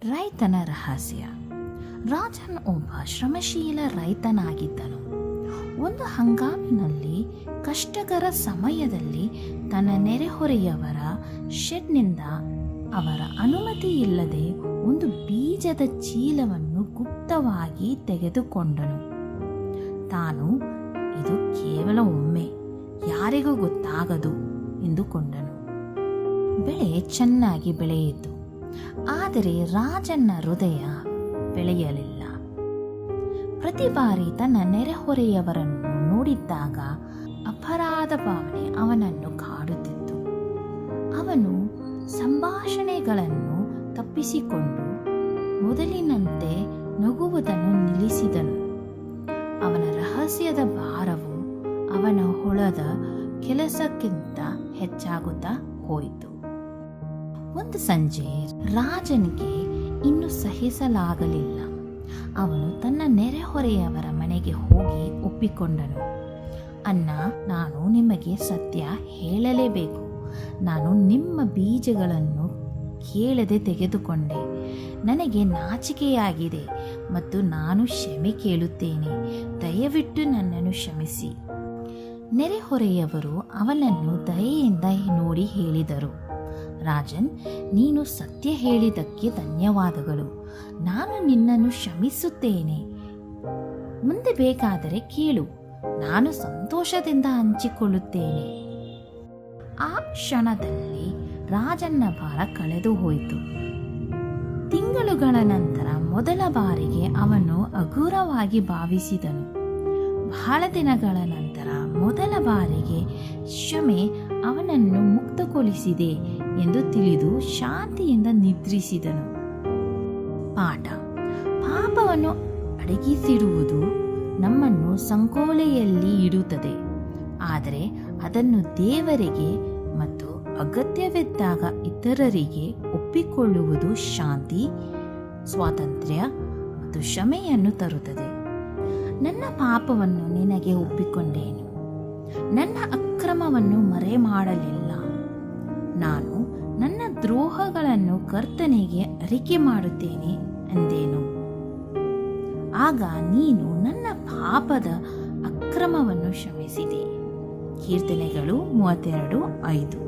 ರೈತನ ರಹಸ್ಯ. ರಾಜನ್ ಒಬ್ಬ ಶ್ರಮಶೀಲ ರೈತನಾಗಿದ್ದನು. ಒಂದು ಹಂಗಾಮಿನಲ್ಲಿ ಕಷ್ಟಕರ ಸಮಯದಲ್ಲಿ ತನ್ನ ನೆರೆಹೊರೆಯವರ ಶೆಡ್ನಿಂದ ಅವರ ಅನುಮತಿ ಇಲ್ಲದೆ ಒಂದು ಬೀಜದ ಚೀಲವನ್ನು ಗುಪ್ತವಾಗಿ ತೆಗೆದುಕೊಂಡನು. ತಾನು ಇದು ಕೇವಲ ಒಮ್ಮೆ, ಯಾರಿಗೂ ಗೊತ್ತಾಗದು ಎಂದುಕೊಂಡನು. ಬೆಳೆ ಚೆನ್ನಾಗಿ ಬೆಳೆಯಿತು. ಆದರೆ ರಾಜನ ಹೃದಯ ಬೆಳೆಯಲಿಲ್ಲ. ಪ್ರತಿ ಬಾರಿ ತನ್ನ ನೆರೆಹೊರೆಯವರನ್ನು ನೋಡಿದ್ದಾಗ ಅಪರಾಧ ಭಾವನೆ ಅವನನ್ನು ಕಾಡುತ್ತಿತ್ತು. ಅವನು ಸಂಭಾಷಣೆಗಳನ್ನು ತಪ್ಪಿಸಿಕೊಂಡು ಮೊದಲಿನಂತೆ ನಗುವುದನ್ನು ನಿಲ್ಲಿಸಿದನು. ಅವನ ರಹಸ್ಯದ ಭಾರವು ಅವನ ಹೊಳದ ಕೆಲಸಕ್ಕಿಂತ ಹೆಚ್ಚಾಗುತ್ತಾ ಹೋಯಿತು. ಒಂದು ಸಂಜೆ ರಾಜನಿಗೆ ಇನ್ನು ಸಹಿಸಲಾಗಲಿಲ್ಲ. ಅವನು ತನ್ನ ನೆರೆಹೊರೆಯವರ ಮನೆಗೆ ಹೋಗಿ ಒಪ್ಪಿಕೊಂಡನು. ಅಣ್ಣ, ನಾನು ನಿಮಗೆ ಸತ್ಯ ಹೇಳಲೇಬೇಕು. ನಾನು ನಿಮ್ಮ ಬೀಜಗಳನ್ನು ಕೇಳದೆ ತೆಗೆದುಕೊಂಡೆ. ನನಗೆ ನಾಚಿಕೆಯಾಗಿದೆ ಮತ್ತು ನಾನು ಕ್ಷಮೆ ಕೇಳುತ್ತೇನೆ. ದಯವಿಟ್ಟು ನನ್ನನ್ನು ಕ್ಷಮಿಸಿ. ನೆರೆಹೊರೆಯವರು ಅವನನ್ನು ದಯೆಯಿಂದ ನೋಡಿ ಹೇಳಿದರು, ರಾಜನ್, ನೀನು ಸತ್ಯ ಹೇಳಿದ್ದಕ್ಕೆ ಧನ್ಯವಾದಗಳು. ನಾನು ನಿನ್ನನ್ನು ಕ್ಷಮಿಸುತ್ತೇನೆ. ಮುಂದೆ ಬೇಕಾದರೆ ಕೇಳು, ನಾನು ಸಂತೋಷದಿಂದ ಹಂಚಿಕೊಳ್ಳುತ್ತೇನೆ. ಆ ಕ್ಷಣದಲ್ಲಿ ರಾಜನ ಭಾರ ಕಳೆದು ಹೋಯಿತು. ತಿಂಗಳುಗಳ ನಂತರ ಮೊದಲ ಬಾರಿಗೆ ಅವನು ಹಗುರವಾಗಿ ಭಾವಿಸಿದನು. ಬಹಳ ದಿನಗಳ ನಂತರ ಮೊದಲ ಬಾರಿಗೆ ಕ್ಷಮೆ ಅವನನ್ನು ಮುಕ್ತಗೊಳಿಸಿದೆ ಎಂದು ತಿಳಿದು ಶಾಂತಿಯಿಂದ ನಿದ್ರಿಸಿದನು. ಪಾಠ: ಪಾಪವನ್ನು ಅಡಗಿಸಿಡುವುದು ನಮ್ಮನ್ನು ಸಂಕೋಲೆಯಲ್ಲಿ ಇಡುತ್ತದೆ. ಆದರೆ ಅದನ್ನು ದೇವರಿಗೆ ಮತ್ತು ಅಗತ್ಯವಿದ್ದಾಗ ಇತರರಿಗೆ ಒಪ್ಪಿಕೊಳ್ಳುವುದು ಶಾಂತಿ, ಸ್ವಾತಂತ್ರ್ಯ ಮತ್ತು ಕ್ಷಮೆಯನ್ನು ತರುತ್ತದೆ. ನನ್ನ ಪಾಪವನ್ನು ನಿನಗೆ ಒಪ್ಪಿಕೊಂಡೇನು. ನನ್ನ ಅಕ್ರಮವನ್ನು ಮರೆಮಾಡಲಿಲ್ಲ. ನಾನು ನನ್ನ ದ್ರೋಹಗಳನ್ನು ಕರ್ತನಿಗೆ ಅರಿಕೆ ಮಾಡುತ್ತೇನೆ ಎಂದೇನು. ಆಗ ನೀನು ನನ್ನ ಪಾಪದ ಅಕ್ರಮವನ್ನು ಕ್ಷಮಿಸಿದೆ. ಕೀರ್ತನೆಗಳು 32:5.